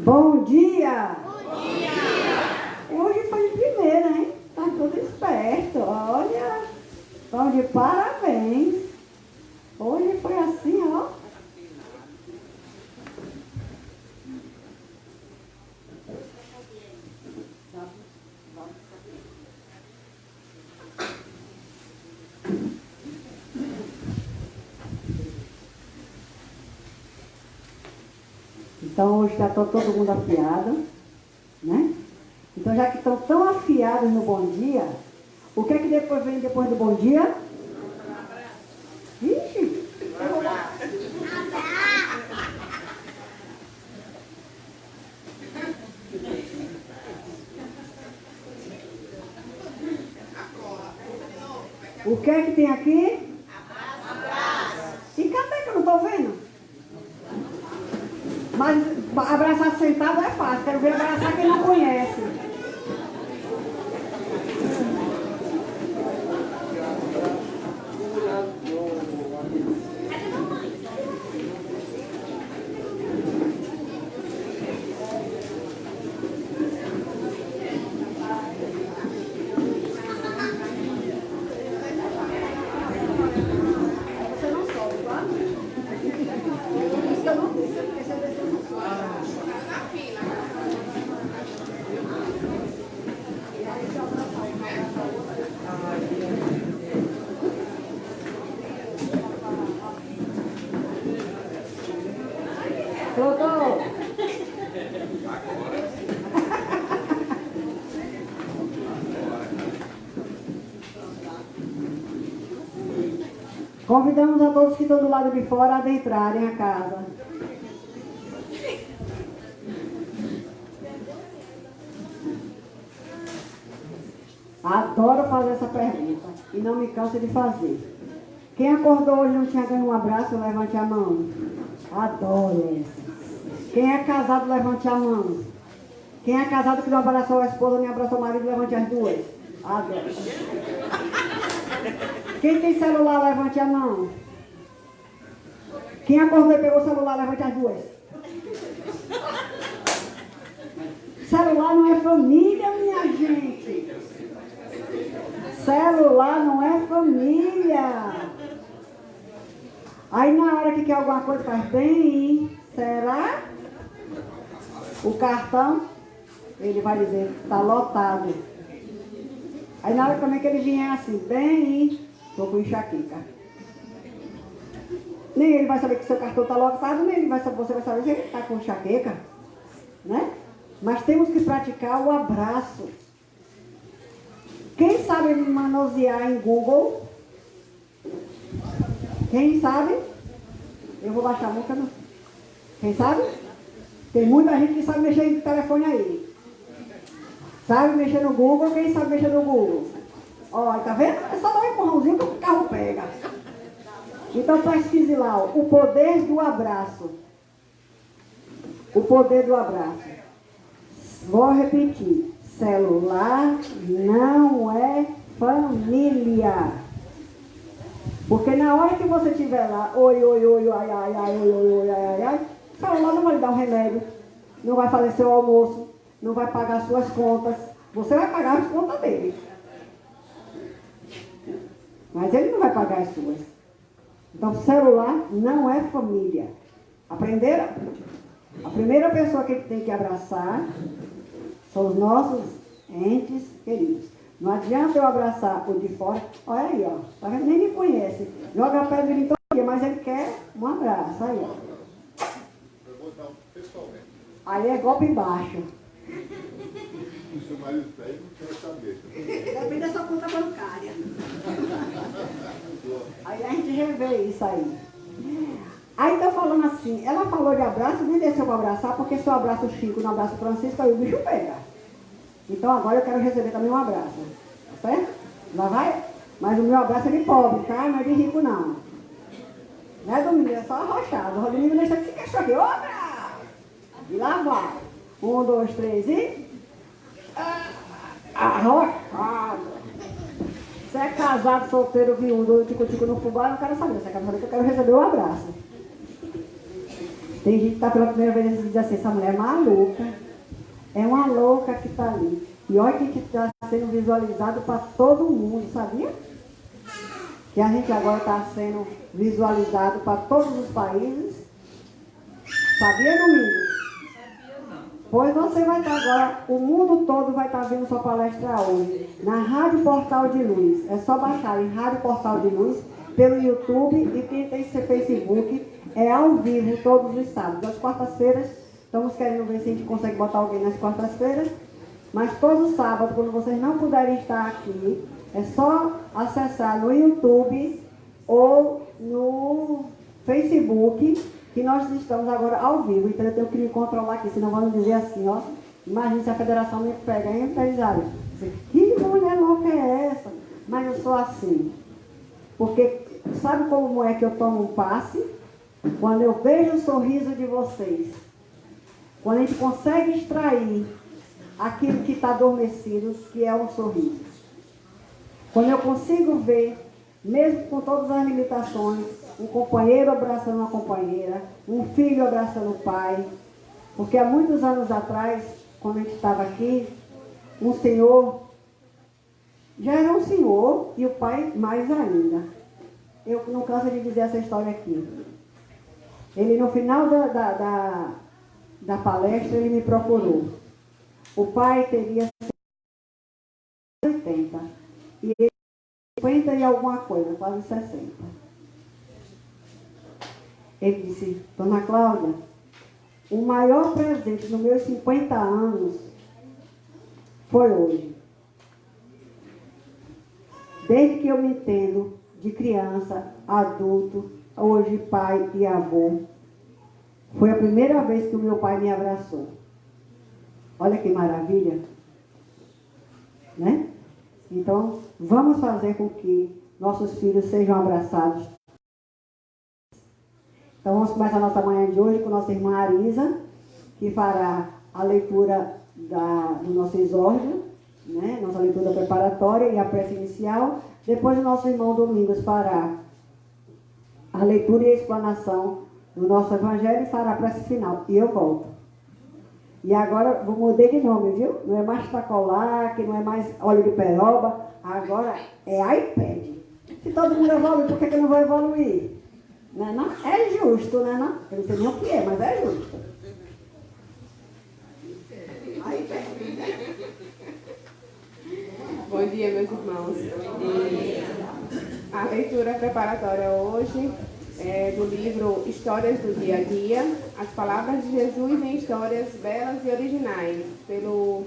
Bom dia! Bom dia! Hoje foi de primeira, hein? Tá tudo esperto, olha. Estão de parabéns. Hoje foi assim, ó. Então hoje já está todo mundo afiado, né? Então já que estão tão afiados no bom dia, o que é que depois vem depois do bom dia? Vixe! O que é que tem aqui? Abraço. E cadê que eu não estou vendo? Mas abraçar sentado é fácil, quero ver abraçar quem não conhece. Você não sobe, tá? Isso eu não deixo, porque se eu deixar eu não sobe. Na fila. Doutor! Convidamos a todos que estão do lado de fora a adentrarem a casa. Adoro fazer essa pergunta e não me canso de fazer. Quem acordou hoje e não tinha ganho um abraço, levante a mão. Adoro essa. Quem é casado, levante a mão. Quem é casado que não abraçou a esposa, nem abraçou o marido, levante as duas. Adoro. Quem tem celular, levante a mão. Quem acordou e pegou o celular, levante as duas. Celular não é família, minha gente. Celular não é família. Aí na hora que quer alguma coisa, faz bem. Será? O cartão, ele vai dizer, está lotado. Aí na hora também que ele vier assim, bem, estou com enxaqueca. Nem ele vai saber que seu cartão está lotado, nem ele vai saber, você vai saber se ele está com enxaqueca. Né? Mas temos que praticar o abraço. Quem sabe manusear em Google? Quem sabe? Eu vou baixar a boca. Não. Quem sabe? Tem muita gente que sabe mexer em telefone aí. Sabe mexer no Google? Quem sabe mexer no Google? Ó, tá vendo? É só dar um empurrãozinho que o carro pega. Então pesquise lá, ó, o poder do abraço. O poder do abraço. Vou repetir. Celular não é família. Porque na hora que você estiver lá, oi, oi, oi, ai, ai, ai, oi, oi, oi, ai, ai, ai, o celular não vai lhe dar um remédio, não vai fazer seu almoço, não vai pagar suas contas. Você vai pagar as contas dele. Mas ele não vai pagar as suas. Então, celular não é família. Aprenderam? A primeira pessoa que tem que abraçar são os nossos entes queridos. Não adianta eu abraçar o de fora. Olha aí, ó. Tá vendo? Nem me conhece. Joga a pedra em todo dia, mas ele quer um abraço. Aí, ó. Eu vou dar pessoalmente. Aí é golpe baixo. O seu marido pede, não quer saber. Depende da sua conta bancária. Aí a gente revê isso aí. Aí tá falando assim, ela falou de abraço, nem desceu para abraçar, porque se eu abraço o Chico, não abraço o Francisco, aí o bicho pega. Então agora eu quero receber também um abraço. Tá certo? Lá vai? Mas o meu abraço é de pobre, tá? Não é de rico, não. Não é domingo, é só arrochado. O domingo deixa esse cachorro aqui. Outra! E lá vai. 1, 2, 3 e... Arrochado. Você é casado, solteiro, viúvo, tico-tico no fubá, eu não quero saber. Você quer saber que eu quero receber um abraço. Tem gente que está pela primeira vez e diz assim, essa mulher é maluca. É uma louca que está ali. E olha que está sendo visualizado para todo mundo, sabia? Que a gente agora está sendo visualizado para todos os países. Sabia, Domingos? Pois você vai estar agora, o mundo todo vai estar vendo sua palestra hoje, na Rádio Portal de Luz. É só baixar em Rádio Portal de Luz, pelo YouTube, e quem tem seu Facebook, é ao vivo todos os sábados. Às quartas-feiras, estamos querendo ver se a gente consegue botar alguém nas quartas-feiras, mas todos os sábados, quando vocês não puderem estar aqui, é só acessar no YouTube ou no Facebook, que nós estamos agora ao vivo. Então eu tenho que me controlar aqui, senão vão dizer assim, ó, imagina se a federação me pega em empresário. Que mulher louca é essa? Mas eu sou assim. Porque sabe como é que eu tomo um passe? Quando eu vejo o sorriso de vocês. Quando a gente consegue extrair aquilo que está adormecido, que é um sorriso. Quando eu consigo ver, mesmo com todas as limitações, um companheiro abraçando uma companheira, um filho abraçando o pai. Porque há muitos anos atrás, quando a gente estava aqui, um senhor, já era um senhor e o pai mais ainda. Eu não canso de dizer essa história aqui. Ele, no final da palestra, ele me procurou. O pai teria 80 e ele 50 e alguma coisa, quase 60. Ele disse, Dona Cláudia, o maior presente nos meus 50 anos foi hoje. Desde que eu me entendo de criança, adulto, hoje pai e avô, foi a primeira vez que o meu pai me abraçou. Olha que maravilha, né? Então, vamos fazer com que nossos filhos sejam abraçados. Então, vamos começar a nossa manhã de hoje com nossa irmã Arisa, que fará a leitura do nosso exórdio, né? Nossa leitura preparatória e a prece inicial. Depois, o nosso irmão Domingos fará a leitura e a explanação do nosso evangelho e fará a prece final. E eu volto. E agora, vou mudar de nome, viu? Não é mais Tacolac, não é mais óleo de peroba, agora é iPad. Se todo mundo evolui, por que eu não vou evoluir? Não é, não? É justo, né? Não? Eu não sei nem o que é, mas é justo. Bom dia, meus irmãos. A leitura preparatória hoje é do livro Histórias do Dia a Dia, as palavras de Jesus em histórias belas e originais, pelo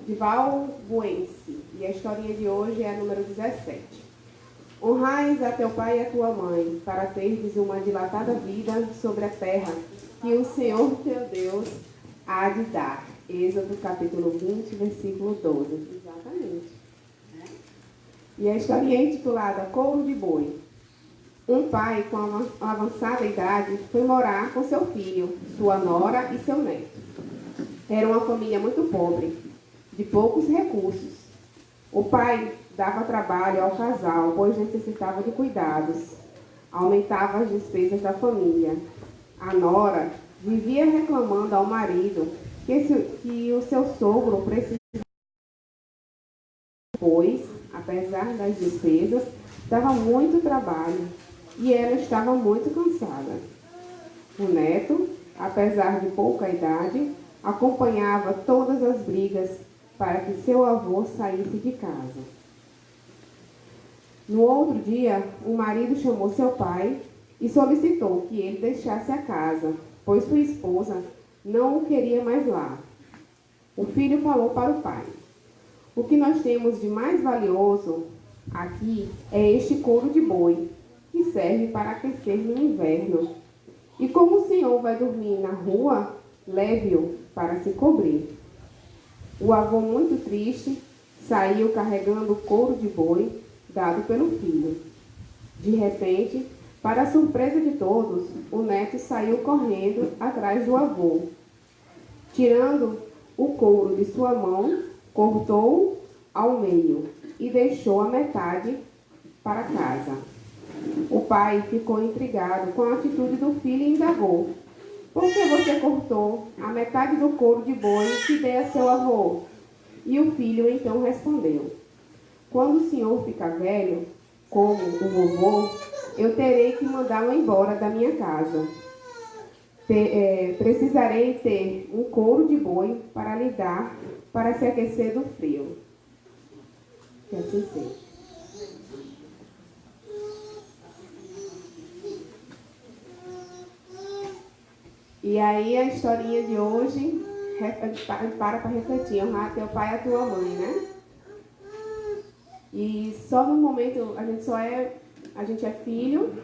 Dival Buense. E a historinha de hoje é a número 17. Honrais a teu pai e a tua mãe, para terdes uma dilatada vida sobre a terra, que o Senhor teu Deus há de dar. Êxodo capítulo 20, versículo 12. Exatamente. E a historinha é intitulada Couro de Boi. Um pai com avançada idade foi morar com seu filho, sua nora e seu neto. Era uma família muito pobre, de poucos recursos. O pai dava trabalho ao casal, pois necessitava de cuidados. Aumentava as despesas da família. A nora vivia reclamando ao marido que o seu sogro precisava, pois, apesar das despesas, dava muito trabalho e ela estava muito cansada. O neto, apesar de pouca idade, acompanhava todas as brigas para que seu avô saísse de casa. No outro dia, o marido chamou seu pai e solicitou que ele deixasse a casa, pois sua esposa não o queria mais lá. O filho falou para o pai: o que nós temos de mais valioso aqui é este couro de boi, que serve para aquecer no inverno. E como o senhor vai dormir na rua, leve-o para se cobrir. O avô, muito triste, saiu carregando o couro de boi dado pelo filho. De repente, para a surpresa de todos, o neto saiu correndo atrás do avô. Tirando o couro de sua mão, cortou-o ao meio e deixou a metade para casa. O pai ficou intrigado com a atitude do filho e indagou: por que você cortou a metade do couro de boi que dei a seu avô? E o filho então respondeu: quando o senhor ficar velho, como o vovô, eu terei que mandá-lo embora da minha casa. Precisarei ter um couro de boi para lhe dar para se aquecer do frio. Que assim seja. E aí a historinha de hoje, a gente para refletir, honrar teu pai e a tua mãe, né? E só no momento, a gente é filho,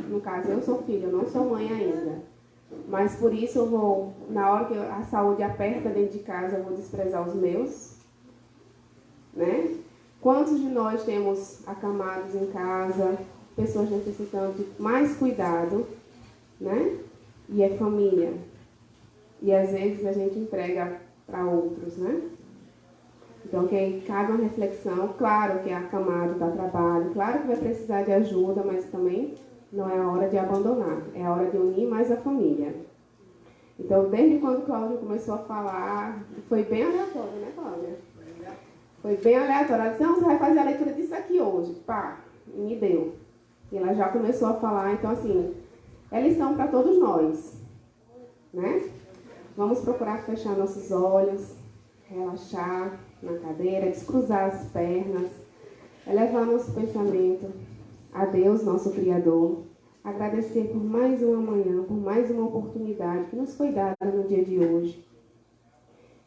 no caso eu sou filho, eu não sou mãe ainda. Mas por isso eu vou, na hora que a saúde aperta dentro de casa, eu vou desprezar os meus, né? Quantos de nós temos acamados em casa, pessoas necessitando de mais cuidado, né? E é família. E às vezes a gente entrega para outros, né? Então, que cabe uma reflexão. Claro que é acamado dá trabalho, claro que vai precisar de ajuda, mas também não é a hora de abandonar. É a hora de unir mais a família. Então, desde quando Cláudia começou a falar, foi bem aleatório, né, Cláudia? Foi bem aleatório. Ela disse: não, você vai fazer a leitura disso aqui hoje. Pá, e me deu. E ela já começou a falar. Então, assim, é lição para todos nós, né? Vamos procurar fechar nossos olhos, relaxar na cadeira, descruzar as pernas, elevar nosso pensamento a Deus, nosso Criador, agradecer por mais uma manhã, por mais uma oportunidade que nos foi dada no dia de hoje,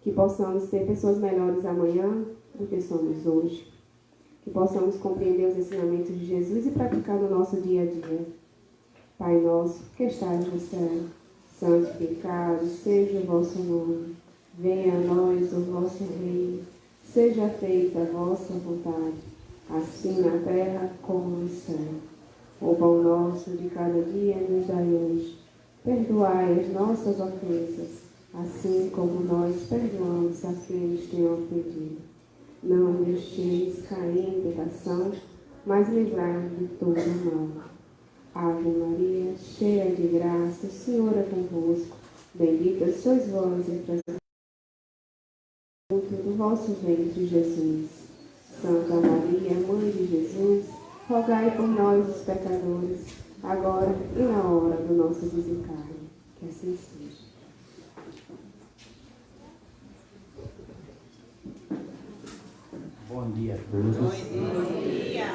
que possamos ser pessoas melhores amanhã do que somos hoje, que possamos compreender os ensinamentos de Jesus e praticar no nosso dia a dia. Pai nosso, que estás no céu, santificado seja o vosso nome. Venha a nós o vosso reino. Seja feita a vossa vontade, assim na terra como no céu. O pão nosso de cada dia nos dai hoje. Perdoai as nossas ofensas, assim como nós perdoamos a quem nos tem ofendido. Não nos deixeis cair em tentação, mas livrai-nos de todo mal. Ave Maria, cheia de graça, o Senhor é convosco. Bendita sois vós entre as do vosso ventre, Jesus. Santa Maria, Mãe de Jesus, rogai por nós, os pecadores, agora e na hora do nosso desencarne. Que assim seja. Bom dia a todos. Bom dia.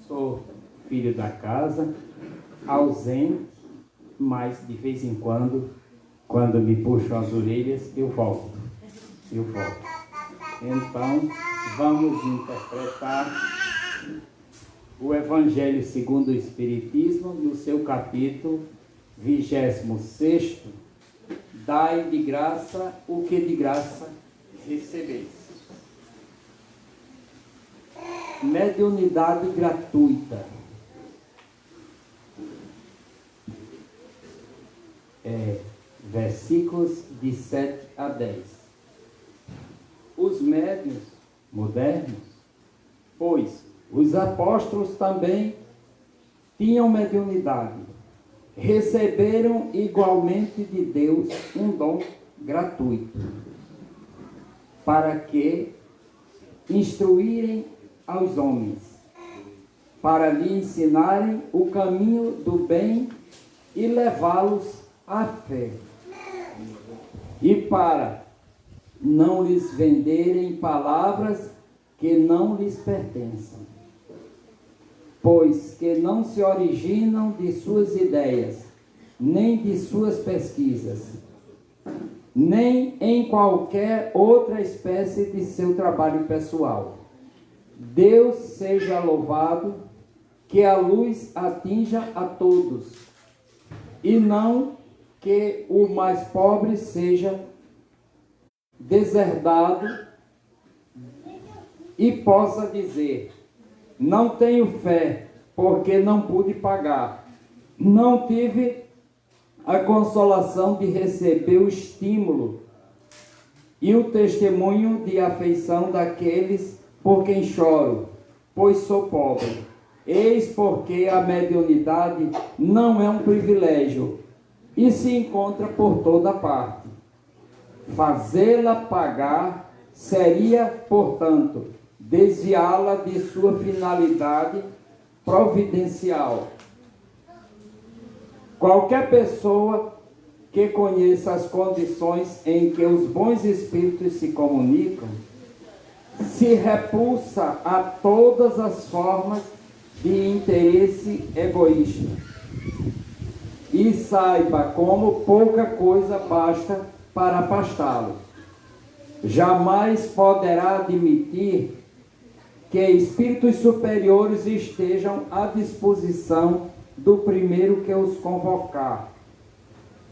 Sou filho da casa, ausente, mas de vez em quando me puxam as orelhas, eu volto. Então, vamos interpretar o Evangelho segundo o Espiritismo, no seu capítulo 26º, dai de graça o que de graça recebeis. Mediunidade gratuita. Versículos de 7 a 10. Os médiuns modernos, pois os apóstolos também tinham mediunidade, receberam igualmente de Deus um dom gratuito, para que instruírem aos homens, para lhe ensinarem o caminho do bem e levá-los à fé, e para não lhes venderem palavras que não lhes pertencem, pois que não se originam de suas ideias, nem de suas pesquisas, nem em qualquer outra espécie de seu trabalho pessoal. Deus seja louvado, que a luz atinja a todos, e não que o mais pobre seja deserdado e possa dizer: não tenho fé, porque não pude pagar, não tive a consolação de receber o estímulo e o testemunho de afeição daqueles por quem choro, pois sou pobre. Eis porque a mediunidade não é um privilégio e se encontra por toda parte. Fazê-la pagar seria, portanto, desviá-la de sua finalidade providencial. Qualquer pessoa que conheça as condições em que os bons espíritos se comunicam, se repulsa a todas as formas de interesse egoísta. E saiba como pouca coisa basta para afastá-lo. Jamais poderá admitir que espíritos superiores estejam à disposição do primeiro que os convocar,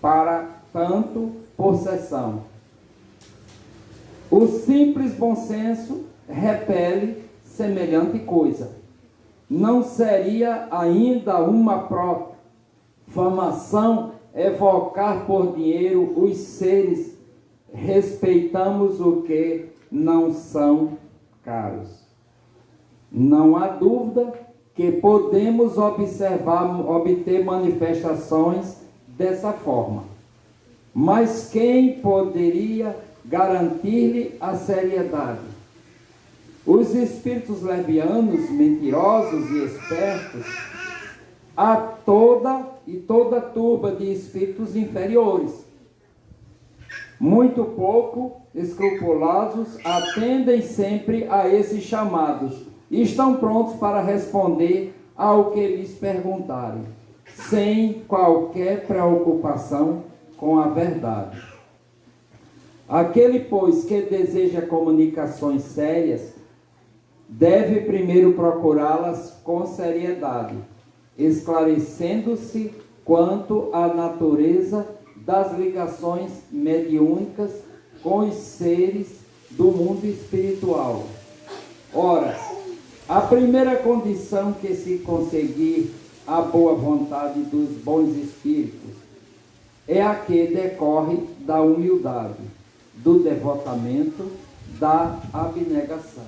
para tanto possessão. O simples bom senso repele semelhante coisa. Não seria ainda uma profanação evocar por dinheiro os seres respeitamos o que não são caros. Não há dúvida que podemos obter manifestações dessa forma. Mas quem poderia garantir-lhe a seriedade? Os espíritos levianos, mentirosos e espertos, há toda turba de espíritos inferiores, muito pouco escrupulosos, atendem sempre a esses chamados e estão prontos para responder ao que lhes perguntarem, sem qualquer preocupação com a verdade. Aquele, pois, que deseja comunicações sérias, deve primeiro procurá-las com seriedade, esclarecendo-se quanto à natureza das ligações mediúnicas com os seres do mundo espiritual. Ora, a primeira condição que se conseguir a boa vontade dos bons espíritos é a que decorre da humildade, do devotamento, da abnegação.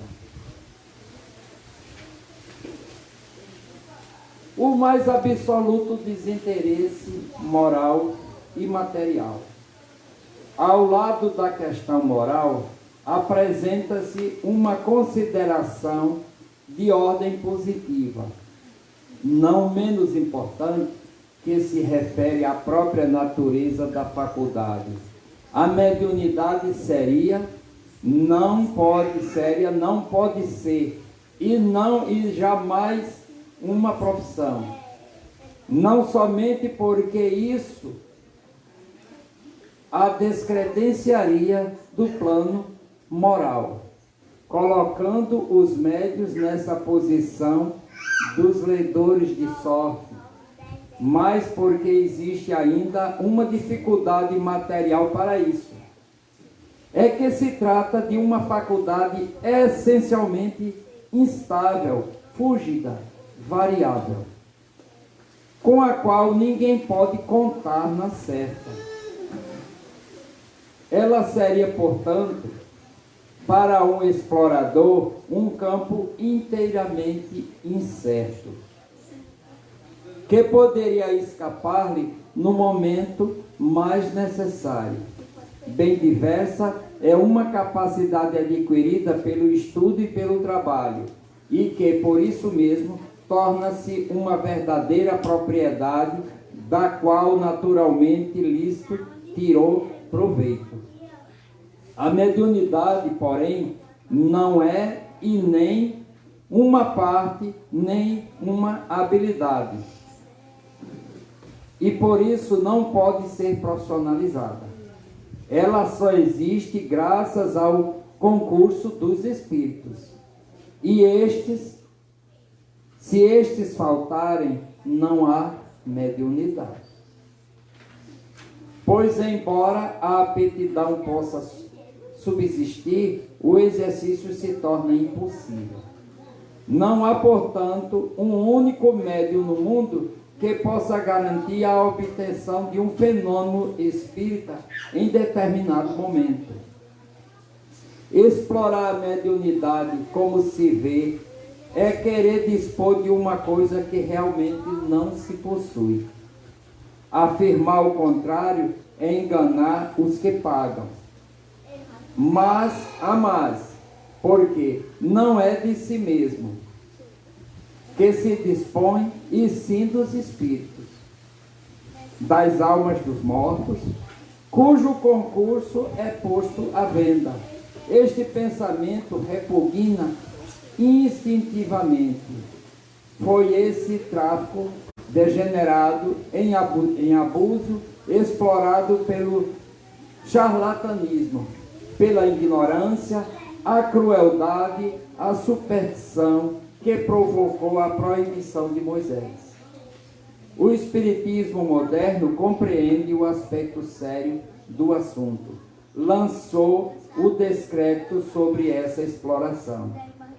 O mais absoluto desinteresse moral e material. Ao lado da questão moral, apresenta-se uma consideração de ordem positiva, não menos importante, que se refere à própria natureza da faculdade. A mediunidade não pode ser e jamais uma profissão. Não somente porque isso a descredenciaria do plano moral, colocando os médios nessa posição dos leitores de sorte, mas porque existe ainda uma dificuldade material para isso. É que se trata de uma faculdade essencialmente instável, fúlgida, variável, com a qual ninguém pode contar na certa. Ela seria, portanto, para um explorador, um campo inteiramente incerto, que poderia escapar-lhe no momento mais necessário. Bem diversa é uma capacidade adquirida pelo estudo e pelo trabalho, e que, por isso mesmo, torna-se uma verdadeira propriedade, da qual naturalmente lícito tirou proveito. A mediunidade, porém, não é e nem uma parte, nem uma habilidade, e por isso não pode ser profissionalizada. Ela só existe graças ao concurso dos espíritos, e se estes faltarem, não há mediunidade. Pois, embora a aptidão possa subsistir, o exercício se torna impossível. Não há, portanto, um único médium no mundo que possa garantir a obtenção de um fenômeno espírita em determinado momento. Explorar a mediunidade, como se vê, é querer dispor de uma coisa que realmente não se possui. Afirmar o contrário é enganar os que pagam. Mas a mais, porque não é de si mesmo que se dispõe, e sim dos espíritos, das almas dos mortos, cujo concurso é posto à venda. Este pensamento repugna instintivamente. Foi esse tráfico degenerado em abuso, explorado pelo charlatanismo, pela ignorância, a crueldade, a superstição que provocou a proibição de Moisés. O espiritismo moderno compreende o aspecto sério do assunto. Lançou o descrédito sobre essa exploração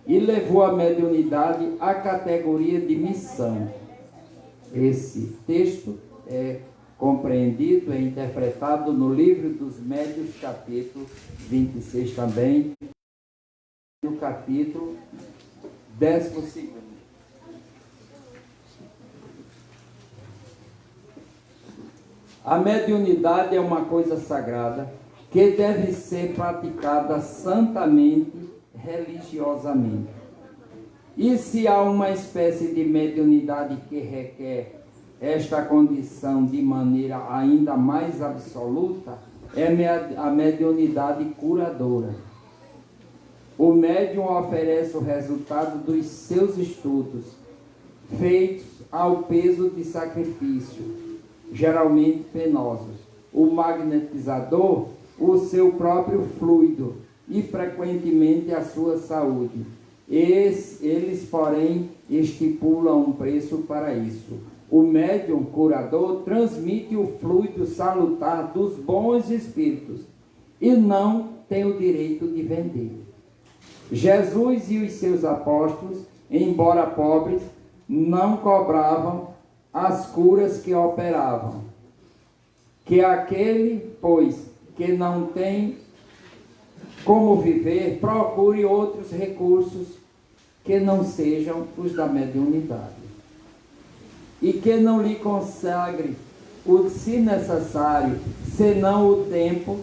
e levou a mediunidade à categoria de missão. Esse texto é compreendido e interpretado no Livro dos Médiuns, capítulo 26 também, no capítulo 12. A mediunidade é uma coisa sagrada que deve ser praticada santamente, religiosamente. E se há uma espécie de mediunidade que requer esta condição de maneira ainda mais absoluta, é a mediunidade curadora. O médium oferece o resultado dos seus estudos, feitos ao peso de sacrifício, geralmente penosos. O magnetizador, o seu próprio fluido e frequentemente a sua saúde. Eles, porém, estipulam um preço para isso. O médium curador transmite o fluido salutar dos bons espíritos e não tem o direito de vender. Jesus e os seus apóstolos, embora pobres, não cobravam as curas que operavam. Que aquele, pois, que não tem como viver, procure outros recursos que não sejam os da mediunidade. E que não lhe consagre, se necessário, senão o tempo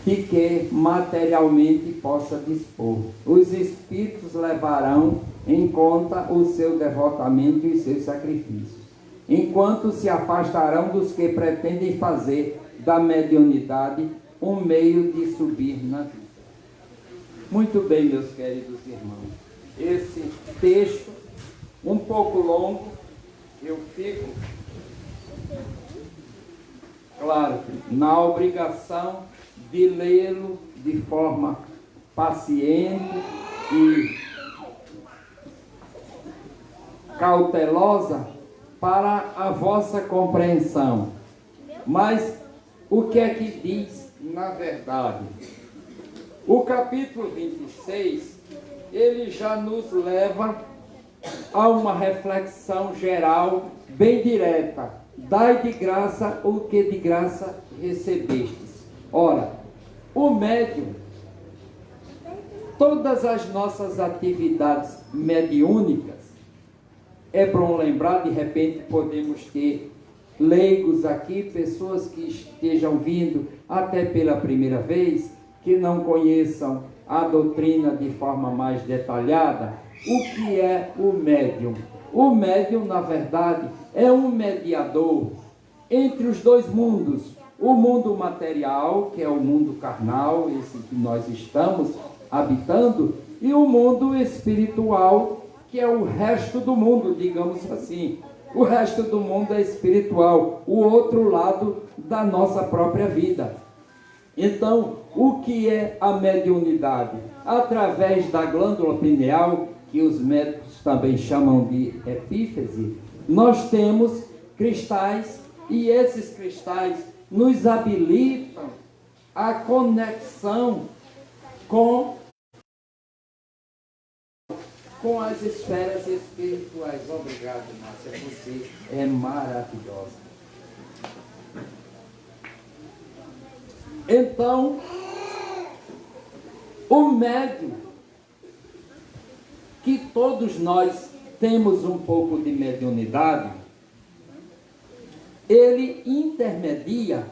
de que materialmente possa dispor. Os espíritos levarão em conta o seu devotamento e os seus sacrifícios, enquanto se afastarão dos que pretendem fazer da mediunidade um meio de subir na vida. Muito bem, meus queridos irmãos, esse texto, um pouco longo, eu fico, claro, na obrigação de lê-lo de forma paciente e cautelosa para a vossa compreensão. Mas o que é que diz na verdade? O capítulo 26, ele já nos leva a uma reflexão geral bem direta. Dai de graça o que de graça recebestes. Ora, o médium, todas as nossas atividades mediúnicas, é bom lembrar, de repente podemos ter leigos aqui, pessoas que estejam vindo até pela primeira vez, que não conheçam a doutrina de forma mais detalhada. O que é o médium? O médium, na verdade, é um mediador entre os dois mundos. O mundo material, que é o mundo carnal, esse que nós estamos habitando, e o mundo espiritual, que é o resto do mundo, digamos assim. O resto do mundo é espiritual, o outro lado da nossa própria vida. Então, o que é a mediunidade? Através da glândula pineal, que os médicos também chamam de epífise, nós temos cristais, e esses cristais nos habilitam a conexão com as esferas espirituais. Obrigado, Márcia, você é maravilhosa. Então, o médium que todos nós temos um pouco de mediunidade, ele intermedia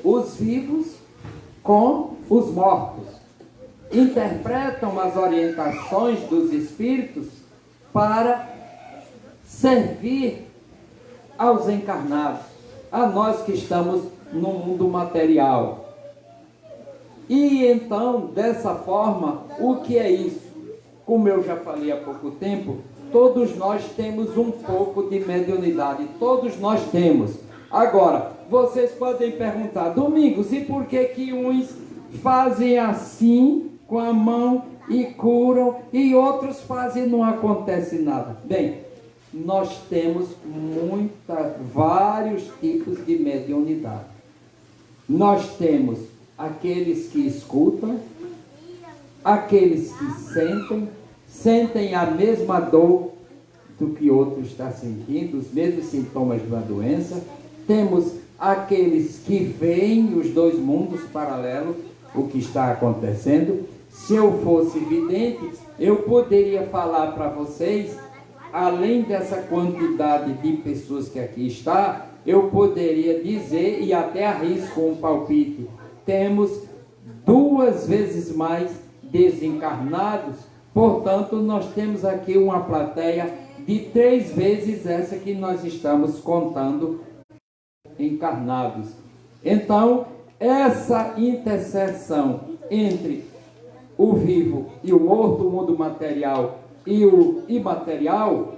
os vivos com os mortos. Interpretam as orientações dos espíritos para servir aos encarnados, a nós que estamos no mundo material. E então, dessa forma, o que é isso? Como eu já falei há pouco tempo, todos nós temos um pouco de mediunidade, todos nós temos. Agora, vocês podem perguntar, Domingos, e por que que uns fazem assim com a mão e curam, e outros fazem e não acontece nada? Bem, nós temos vários tipos de mediunidade. Nós temos aqueles que escutam, aqueles que sentem a mesma dor do que outro está sentindo, os mesmos sintomas da doença. Temos aqueles que veem os dois mundos paralelos, o que está acontecendo. Se eu fosse vidente, eu poderia falar para vocês, além dessa quantidade de pessoas que aqui está, eu poderia dizer, e até arrisco um palpite, temos 2 vezes mais desencarnados, portanto, nós temos aqui uma plateia de 3 vezes essa que nós estamos contando encarnados. Então, essa interseção entre o vivo e o morto, o mundo material e o imaterial,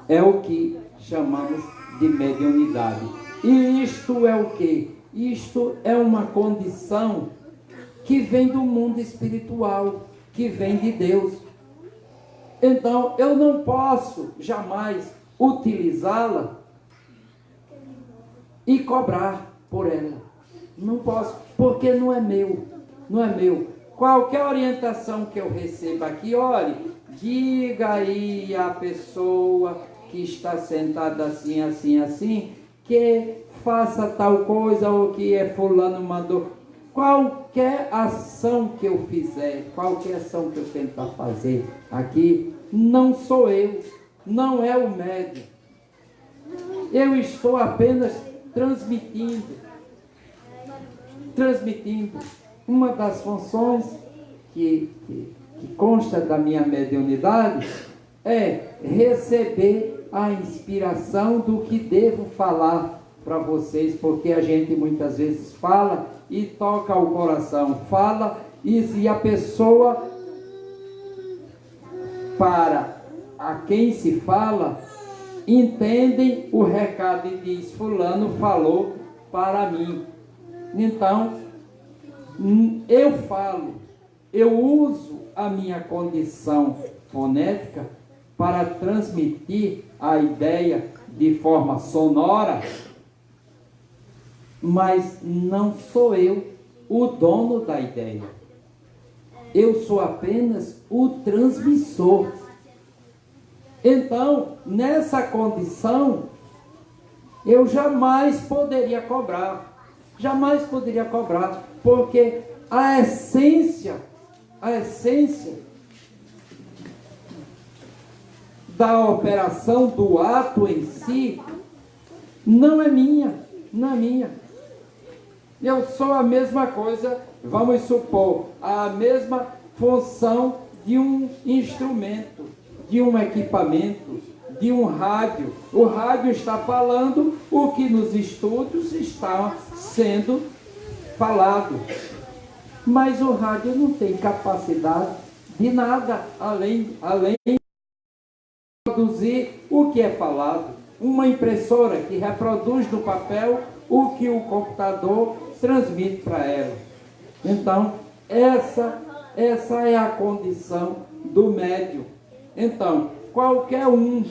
é o que chamamos de mediunidade. E isto é o quê? Isto é uma condição que vem do mundo espiritual, que vem de Deus. Então, eu não posso jamais utilizá-la e cobrar por ela. Não posso, porque não é meu, não é meu. Qualquer orientação que eu receba aqui, olhe, diga aí à pessoa que está sentada assim, assim, assim, que faça tal coisa, ou que fulano mandou. Qualquer ação que eu fizer, qualquer ação que eu tentar fazer aqui, não sou eu, não é o médium. Eu estou apenas transmitindo. Uma das funções que consta da minha mediunidade é receber a inspiração do que devo falar para vocês, porque a gente muitas vezes fala e toca o coração, fala e a pessoa, para a quem se fala, entendem o recado e diz, fulano falou para mim. Então, eu falo, eu uso a minha condição fonética para transmitir a ideia de forma sonora, mas não sou eu o dono da ideia. Eu sou apenas o transmissor. Então, nessa condição, eu jamais poderia cobrar. Jamais poderia cobrar, porque a essência da operação, do ato em si, não é minha, não é minha. Eu sou a mesma coisa, vamos supor, a mesma função de um instrumento, de um equipamento, de um rádio. O rádio está falando o que nos estúdios está sendo falado. Mas o rádio não tem capacidade de nada, além de produzir o que é falado. Uma impressora que reproduz no papel o que o computador transmite para ela. Então, essa é a condição do médium. Então, qualquer um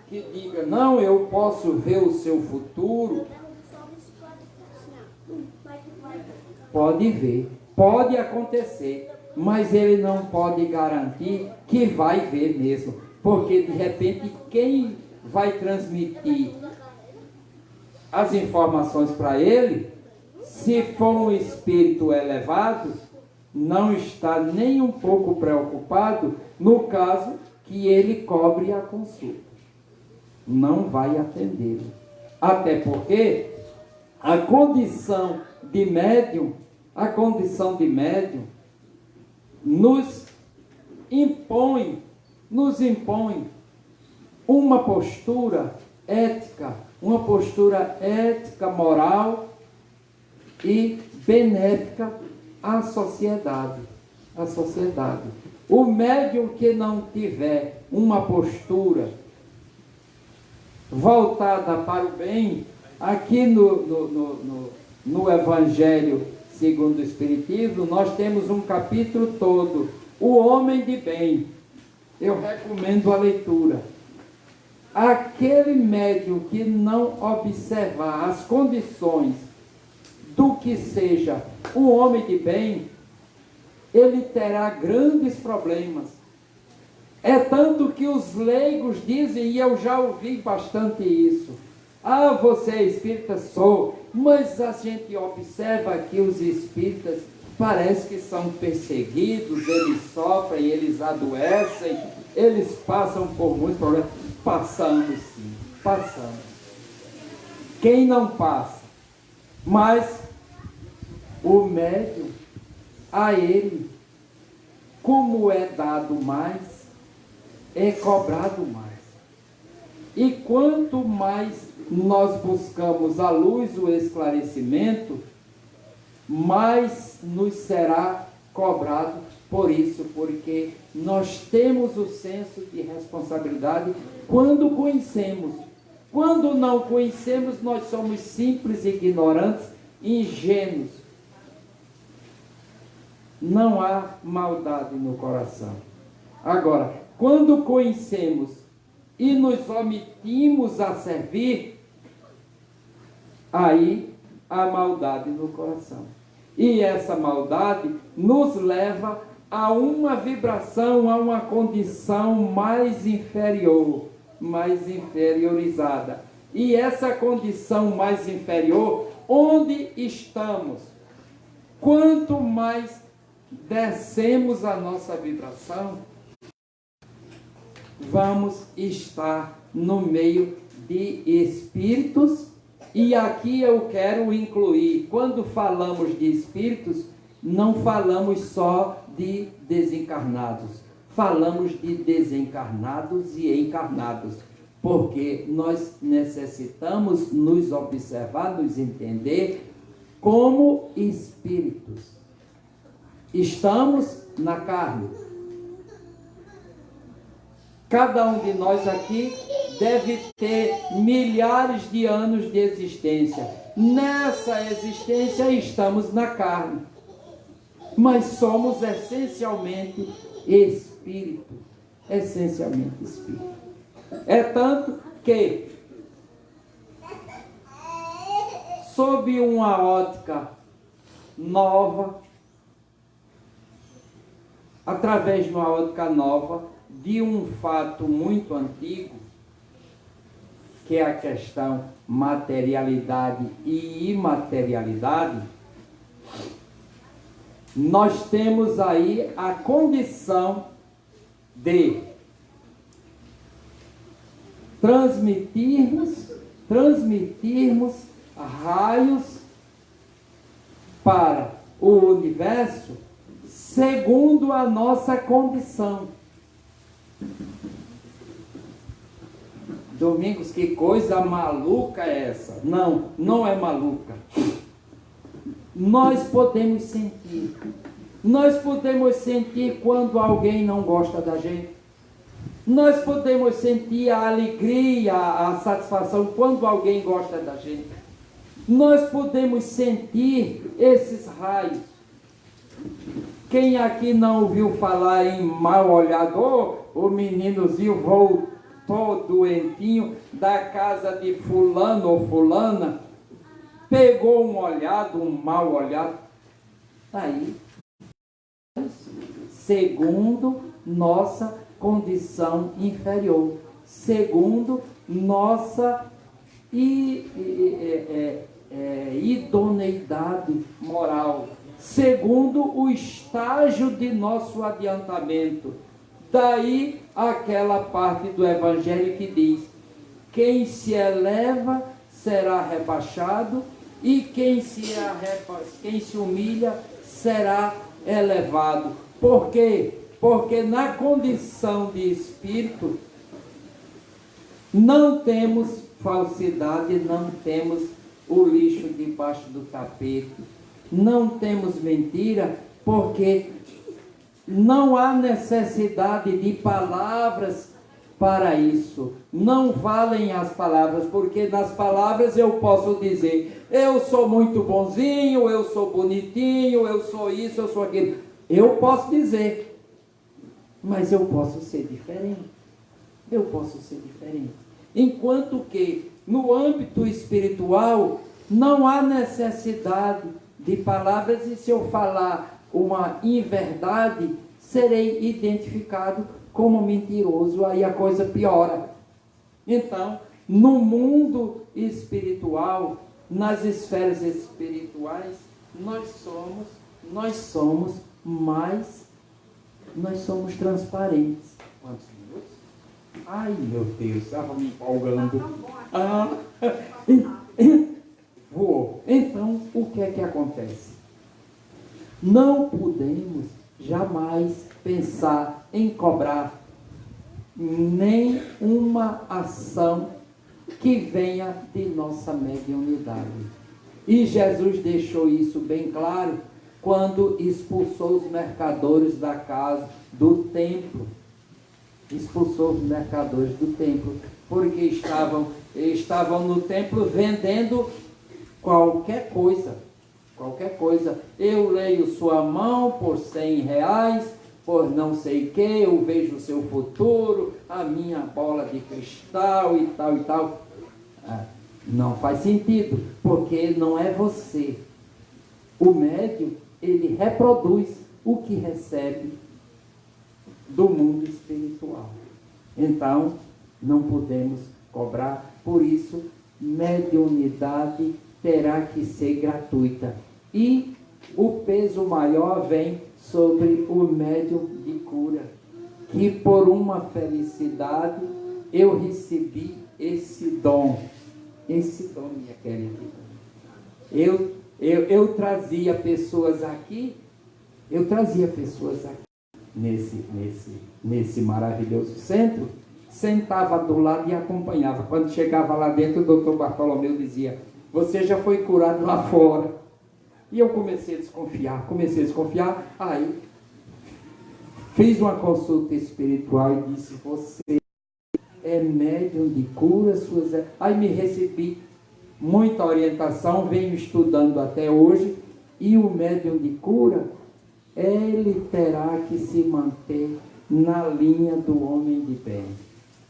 que diga, não, eu posso ver o seu futuro, pode ver, pode acontecer, mas ele não pode garantir que vai ver mesmo, porque de repente quem vai transmitir as informações para ele, se for um espírito elevado, não está nem um pouco preocupado no caso que ele cobre a consulta. Não vai atendê-lo. Até porque a condição de médium nos impõe uma postura ética, moral e benéfica à sociedade. O médium que não tiver uma postura voltada para o bem, aqui no Evangelho segundo o Espiritismo, nós temos um capítulo todo, o homem de bem. Eu recomendo a leitura. Aquele médium que não observar as condições do que seja o homem de bem, ele terá grandes problemas. É tanto que os leigos dizem, e eu já ouvi bastante isso: ah, você é espírita? Sou. Mas a gente observa que os espíritas parece que são perseguidos, eles sofrem, eles adoecem, eles passam por muitos problemas. Passamos sim, passamos. Quem não passa? Mas o médium, a ele, como é dado mais, é cobrado mais. E quanto mais nós buscamos a luz, o esclarecimento, mais nos será cobrado por isso, porque nós temos o senso de responsabilidade quando conhecemos. Quando não conhecemos, nós somos simples, ignorantes, ingênuos. Não há maldade no coração. Agora, quando conhecemos e nos omitimos a servir, aí há maldade no coração. E essa maldade nos leva a uma vibração, a uma condição mais inferior, mais inferiorizada. E essa condição mais inferior, onde estamos? Quanto mais descemos a nossa vibração, vamos estar no meio de espíritos. E aqui eu quero incluir, quando falamos de espíritos, não falamos só de desencarnados, falamos de desencarnados e encarnados, porque nós necessitamos nos observar, nos entender como espíritos. Estamos na carne. Cada um de nós aqui deve ter milhares de anos de existência. Nessa existência estamos na carne, mas somos essencialmente espírito. Essencialmente espírito. É tanto que, sob uma ótica nova, através de uma ótica nova, de um fato muito antigo, que é a questão materialidade e imaterialidade, nós temos aí a condição de transmitirmos raios para o universo segundo a nossa condição. Domingos, que coisa maluca é essa? Não, não é maluca. Nós podemos sentir. Nós podemos sentir quando alguém não gosta da gente. Nós podemos sentir a alegria, a satisfação quando alguém gosta da gente. Nós podemos sentir esses raios. Quem aqui não ouviu falar em mal olhador? O meninozinho voltou doentinho da casa de fulano ou fulana, pegou um olhado, um mal olhado. Aí, segundo nossa condição inferior, segundo nossa idoneidade moral, segundo o estágio de nosso adiantamento. Daí aquela parte do Evangelho que diz: quem se eleva será rebaixado, e quem se humilha será elevado. Por quê? Porque na condição de espírito não temos falsidade, não temos o lixo debaixo do tapete, não temos mentira, porque não há necessidade de palavras para isso. Não valem as palavras, porque nas palavras eu posso dizer: eu sou muito bonzinho, eu sou bonitinho, eu sou isso, eu sou aquilo. Eu posso dizer, mas eu posso ser diferente. Eu posso ser diferente. Enquanto que no âmbito espiritual não há necessidade de palavras, e se eu falar uma inverdade, serei identificado como mentiroso, aí a coisa piora. Então, no mundo espiritual, nas esferas espirituais, nós somos transparentes. Quantos minutos? Ai, meu Deus, estava me empolgando. Vou. Então, o que é que acontece? Não podemos jamais pensar em cobrar nem uma ação que venha de nossa mediunidade. E Jesus deixou isso bem claro quando expulsou os mercadores da casa do templo. Expulsou os mercadores do templo, porque estavam no templo vendendo qualquer coisa. Qualquer coisa. Eu leio sua mão por 100 reais, por não sei o que, eu vejo o seu futuro, a minha bola de cristal e tal e tal. Não faz sentido, porque não é você. O médium, ele reproduz o que recebe do mundo espiritual. Então, não podemos cobrar. Por isso, mediunidade terá que ser gratuita. E o peso maior vem sobre o médium de cura, que por uma felicidade eu recebi esse dom, minha querida. Eu trazia pessoas aqui, nesse maravilhoso centro, sentava do lado e acompanhava. Quando chegava lá dentro, o doutor Bartolomeu dizia: você já foi curado lá fora. E eu comecei a desconfiar, aí fiz uma consulta espiritual e disse: você é médium de cura, aí me recebi muita orientação, venho estudando até hoje, e o médium de cura, ele terá que se manter na linha do homem de bem.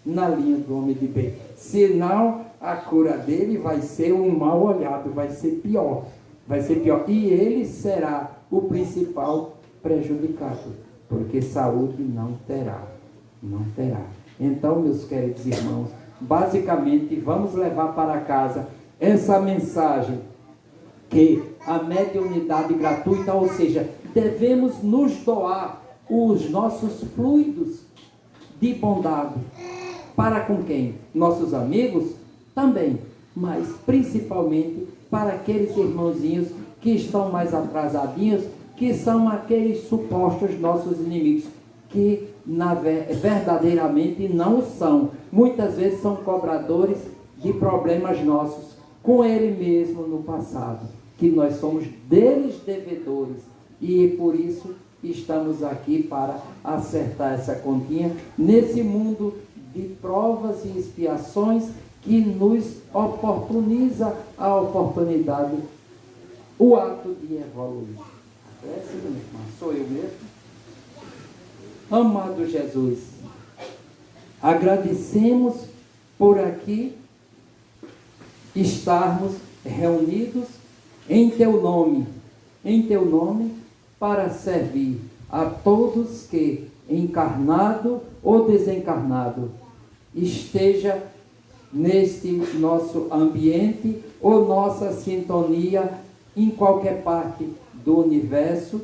Na linha do homem de bem. Senão, a cura dele vai ser um mal olhado, vai ser pior. E ele será o principal prejudicado, porque saúde não terá. Então, meus queridos irmãos, basicamente, vamos levar para casa essa mensagem, que a mediunidade gratuita, ou seja, devemos nos doar os nossos fluidos de bondade. Para com quem? Nossos amigos? Também, mas principalmente para aqueles irmãozinhos que estão mais atrasadinhos, que são aqueles supostos nossos inimigos, que verdadeiramente não são. Muitas vezes são cobradores de problemas nossos, com ele mesmo no passado, que nós somos deles devedores, e por isso estamos aqui para acertar essa continha nesse mundo de provas e expiações que nos oportuniza a oportunidade, o ato de evoluir. Sou eu mesmo. Amado Jesus, agradecemos por aqui estarmos reunidos em Teu nome, para servir a todos que, encarnado ou desencarnado, esteja neste nosso ambiente ou nossa sintonia em qualquer parte do universo,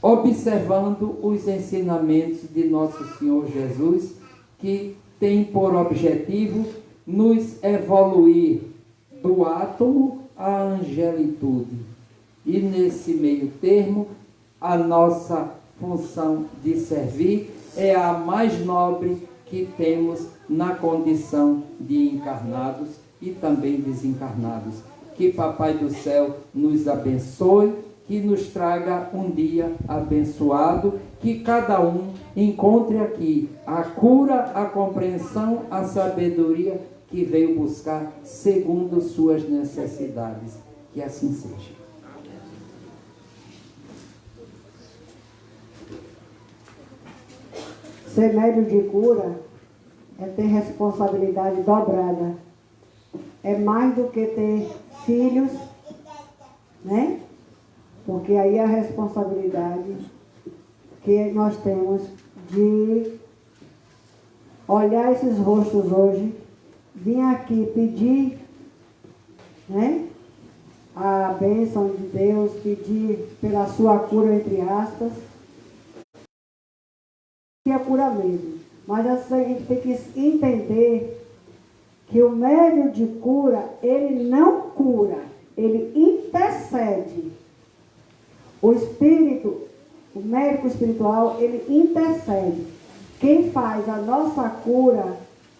observando os ensinamentos de nosso Senhor Jesus, que tem por objetivo nos evoluir do átomo à angelitude. E nesse meio termo, a nossa função de servir é a mais nobre que temos na condição de encarnados e também desencarnados. Que Papai do Céu nos abençoe, que nos traga um dia abençoado, que cada um encontre aqui a cura, a compreensão, a sabedoria que veio buscar segundo suas necessidades. Que assim seja. Ser médium de cura é ter responsabilidade dobrada. É mais do que ter filhos, né? Porque aí a responsabilidade que nós temos de olhar esses rostos hoje, vir aqui pedir, né, a bênção de Deus, pedir pela sua cura, entre aspas, que é cura mesmo. Mas a gente tem que entender que o médium de cura, ele não cura, ele intercede. O espírito, o médico espiritual, ele intercede. Quem faz a nossa cura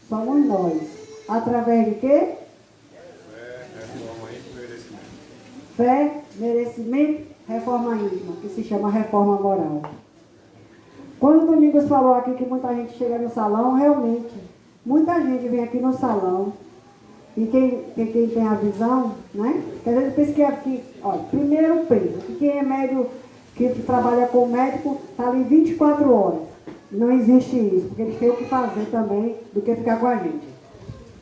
somos nós. Através de quê? Fé, merecimento, reforma íntima, que se chama reforma moral. Quando o Domingos falou aqui que muita gente chega no salão, realmente, muita gente vem aqui no salão, e quem tem a visão, né? Que às vezes pensa que aqui, olha, primeiro pensa que quem é médico, que trabalha com médico, está ali 24 horas. Não existe isso, porque eles têm o que fazer também do que ficar com a gente.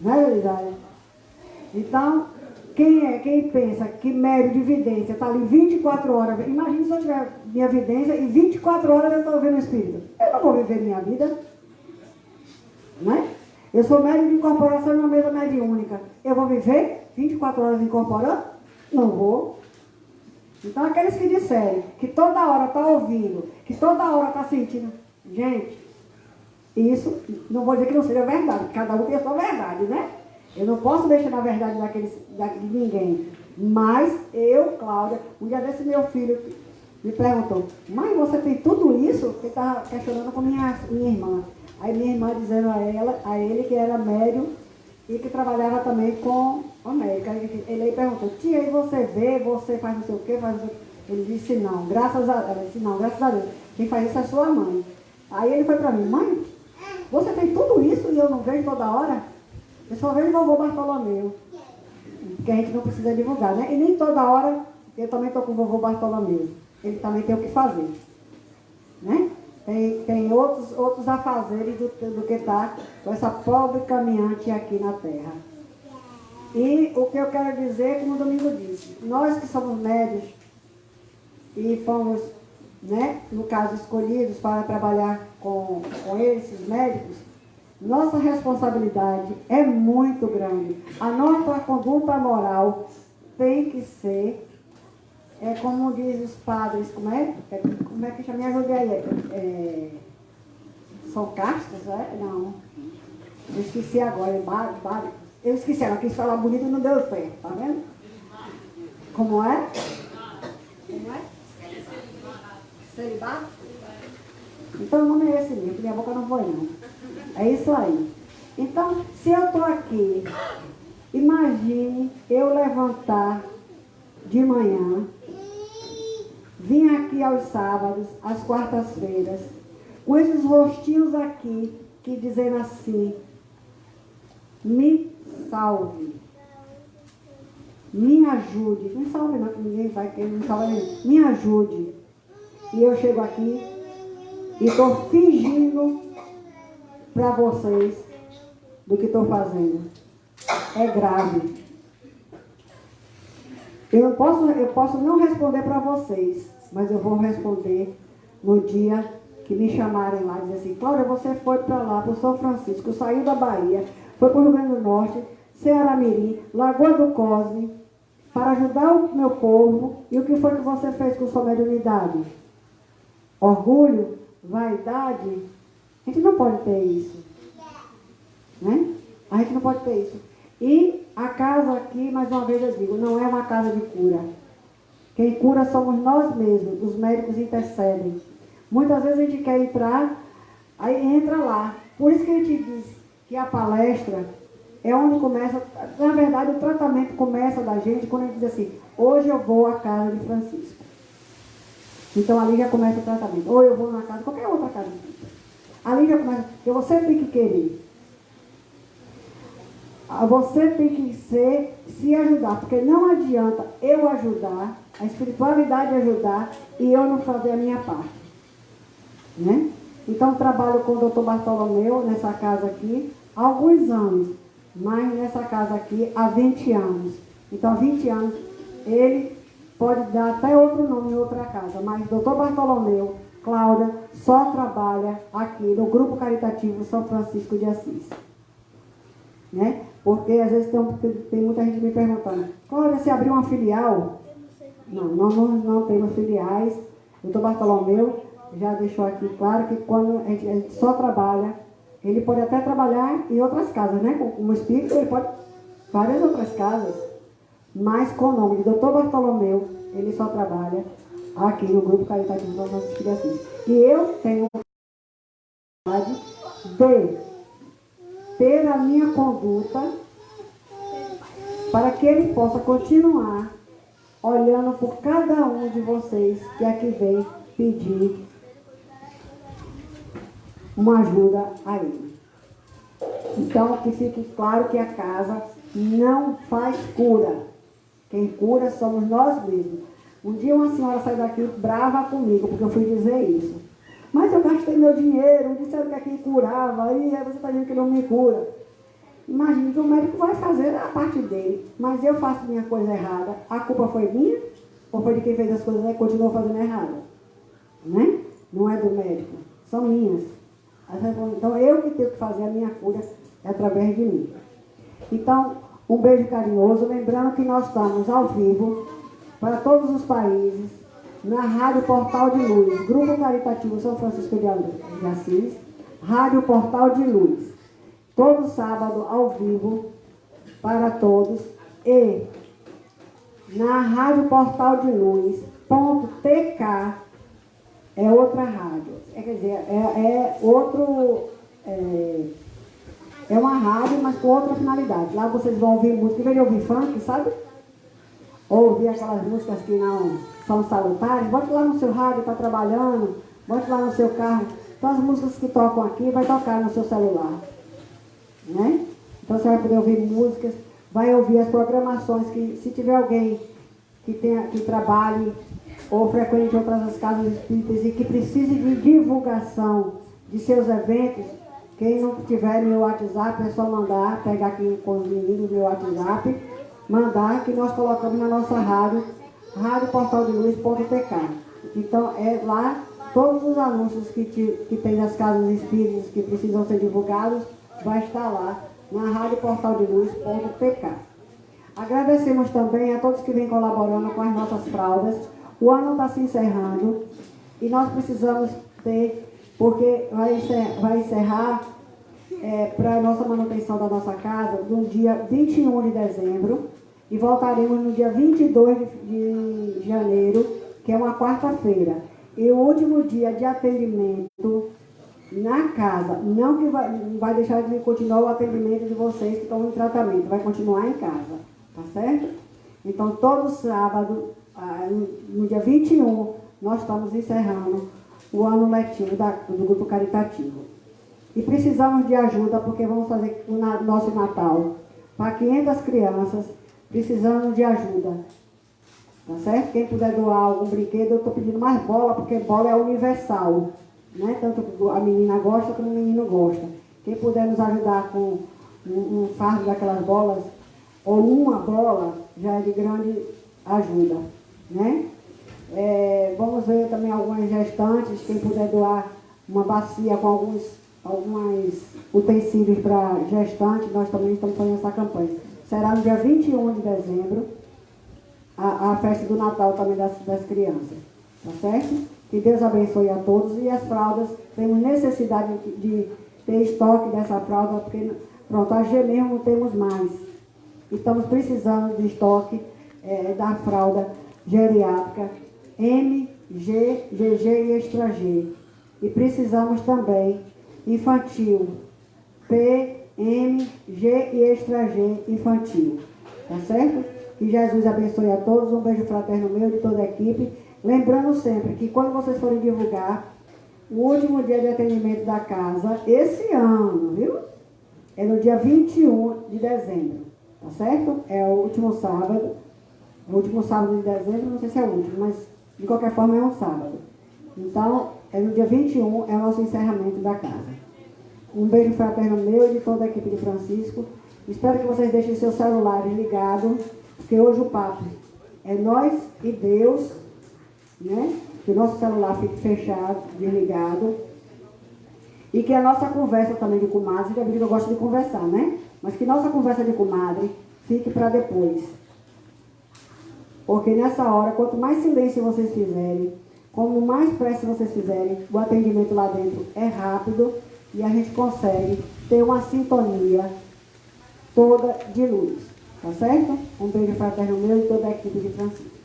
Não é verdade? Então, quem pensa que médium de vidência está ali 24 horas, imagine se eu tiver minha vidência e 24 horas eu estou vendo o espírito. Eu não vou viver minha vida. Não é? Eu sou médium de incorporação em uma mesa mediúnica. Eu vou viver 24 horas incorporando? Não vou. Então, aqueles que disserem que toda hora está ouvindo, que toda hora está sentindo, gente, isso, não vou dizer que não seja verdade, cada um tem a sua verdade, né? Eu não posso mexer na verdade de ninguém. Mas eu, Cláudia, um dia desse meu filho me perguntou, mãe, você tem tudo isso? Ele estava questionando com minha irmã. Aí minha irmã dizendo a ele que era médium e que trabalhava também com a médica. Ele aí perguntou, tia, aí você vê, você faz não sei o quê, faz não sei o quê. Ele disse não, graças a Deus. Quem faz isso é sua mãe. Aí ele foi para mim, mãe, você tem tudo isso e eu não vejo toda hora? Eu só vejo o vovô Bartolomeu. Que a gente não precisa divulgar, né? E nem toda hora eu também estou com o vovô Bartolomeu. Ele também tem o que fazer. Né? Tem outros afazeres do que estar com essa pobre caminhante aqui na terra. E o que eu quero dizer, como o Domingo disse, nós que somos médios e fomos, né, no caso, escolhidos para trabalhar com esses médicos, nossa responsabilidade é muito grande. A nossa conduta moral tem que ser, como dizem os padres, como é que chama? Me ajude aí. São castas, Não. Eu esqueci agora. Eu esqueci, ela quis falar bonito e não deu certo, tá vendo? Como é? Como é? Celibato? Então o nome é esse mesmo, minha boca não foi não. É isso aí. Então, se eu estou aqui, imagine eu levantar de manhã, vim aqui aos sábados, às quartas-feiras, com esses rostinhos aqui, que dizendo assim, me salve, me ajude, me salve não, que ninguém vai querer me salvar, me ajude. E eu chego aqui e estou fingindo para vocês do que estou fazendo. É grave. Eu posso não responder para vocês, mas eu vou responder no dia que me chamarem lá e dizer assim, Cláudia, você foi para lá, para o São Francisco, saiu da Bahia, foi para o Rio Grande do Norte, Ceará Mirim, Lagoa do Cosme, para ajudar o meu povo. E o que foi que você fez com sua mediunidade? Orgulho, vaidade. A gente não pode ter isso, né? A gente não pode ter isso. E a casa aqui, mais uma vez eu digo, não é uma casa de cura. Quem cura somos nós mesmos, os médicos intercedem. Muitas vezes a gente quer entrar, aí entra lá. Por isso que a gente diz que a palestra é onde começa, na verdade o tratamento começa da gente quando a gente diz assim, hoje eu vou à casa de Francisco. Então ali já começa o tratamento. Ou eu vou na casa, qualquer outra casa. Ali já começa, porque você tem que querer. Você tem que se ajudar, porque não adianta eu ajudar, a espiritualidade ajudar e eu não fazer a minha parte, né? Então trabalho com o Dr. Bartolomeu nessa casa aqui há alguns anos, mas nessa casa aqui há 20 anos. Então há 20 anos ele pode dar até outro nome em outra casa, mas Dr. Bartolomeu, Cláudia, só trabalha aqui no Grupo Caritativo São Francisco de Assis, né? Porque às vezes tem muita gente me perguntando, Cláudia, você abriu uma filial? Não temos filiais. O doutor Bartolomeu já deixou aqui claro que quando a gente só trabalha, ele pode até trabalhar em outras casas, né? Como espírito, ele pode várias outras casas, mas com o nome de doutor Bartolomeu, ele só trabalha aqui no Grupo Caritativo São Francisco de Assis. E eu tenho a vontade de ter a minha conduta para que ele possa continuar olhando por cada um de vocês que aqui vem pedir uma ajuda a ele. Então, que fique claro que a casa não faz cura. Quem cura somos nós mesmos. Um dia uma senhora saiu daqui brava comigo, porque eu fui dizer isso. Mas eu gastei meu dinheiro, disseram que aqui curava, e aí você está dizendo que não me cura. Imagine que o médico vai fazer a parte dele, mas eu faço minha coisa errada. A culpa foi minha? Ou foi de quem fez as coisas e continuou fazendo errado? Né? Não é do médico, são minhas. Então eu que tenho que fazer a minha cura através de mim. Então, um beijo carinhoso, lembrando que nós estamos ao vivo para todos os países, na Rádio Portal de Luz, Grupo Caritativo São Francisco de Assis, Rádio Portal de Luz, todo sábado ao vivo para todos, e na Rádio Portal de Luz, .tk, é outra rádio, quer dizer, é uma rádio, mas com outra finalidade. Lá vocês vão ouvir música, em vez de ouvir funk, sabe? Ou ouvir aquelas músicas que não são salutares, bote lá no seu rádio, está trabalhando, bote lá no seu carro. Então as músicas que tocam aqui vai tocar no seu celular, né? Então você vai poder ouvir músicas, vai ouvir as programações, que se tiver alguém que trabalhe ou frequente outras casas espíritas e que precise de divulgação de seus eventos, quem não tiver meu WhatsApp é só mandar, pegar aqui com os meninos meu WhatsApp, mandar que nós colocamos na nossa rádio, radioportaldiluz.tk. Então é lá todos os anúncios que tem nas casas espíritas que precisam ser divulgados, vai estar lá na radioportaldiluz.tk. Agradecemos também a todos que vêm colaborando com as nossas fraldas. O ano está se encerrando e nós precisamos ter, porque vai encerrar para a nossa manutenção da nossa casa no dia 21 de dezembro e voltaremos no dia 22 de janeiro, que é uma quarta-feira. E o último dia de atendimento na casa, não que vai deixar de continuar o atendimento de vocês que estão em tratamento, vai continuar em casa, tá certo? Então, todo sábado, no dia 21, nós estamos encerrando o ano letivo do Grupo Caritativo. E precisamos de ajuda, porque vamos fazer o nosso Natal para 500 crianças, precisando de ajuda. Tá certo? Quem puder doar algum brinquedo, eu estou pedindo mais bola, porque bola é universal, né? Tanto a menina gosta como o menino gosta. Quem puder nos ajudar com um fardo daquelas bolas, ou uma bola, já é de grande ajuda, né? Vamos ver também algumas gestantes, quem puder doar uma bacia com alguns utensílios para gestante, nós também estamos fazendo essa campanha. Será no dia 21 de dezembro, a festa do Natal também das crianças. Tá certo? Que Deus abençoe a todos. E as fraldas, temos necessidade de ter estoque dessa fralda, porque pronto, a G mesmo não temos mais. E estamos precisando de estoque da fralda geriátrica M, G, GG e extra G. E precisamos também infantil P, M, G e extra G infantil. Tá certo? Que Jesus abençoe a todos. Um beijo fraterno meu e de toda a equipe. Lembrando sempre que quando vocês forem divulgar o último dia de atendimento da casa, esse ano, viu? É no dia 21 de dezembro. Tá certo? É o último sábado. O último sábado de dezembro, não sei se é o último, mas de qualquer forma é um sábado. Então, é no dia 21, é o nosso encerramento da casa. Um beijo fraterno meu e de toda a equipe de Francisco. Espero que vocês deixem seus celulares ligados, porque hoje o papo é nós e Deus, né? Que o nosso celular fique fechado, desligado. E que a nossa conversa também de comadre, que eu gosto de conversar, né? Mas que nossa conversa de comadre fique para depois. Porque nessa hora, quanto mais silêncio vocês fizerem, como mais pressa vocês fizerem, o atendimento lá dentro é rápido e a gente consegue ter uma sintonia toda de luz. Tá certo? Um beijo fraterno meu e toda a equipe de Francisco.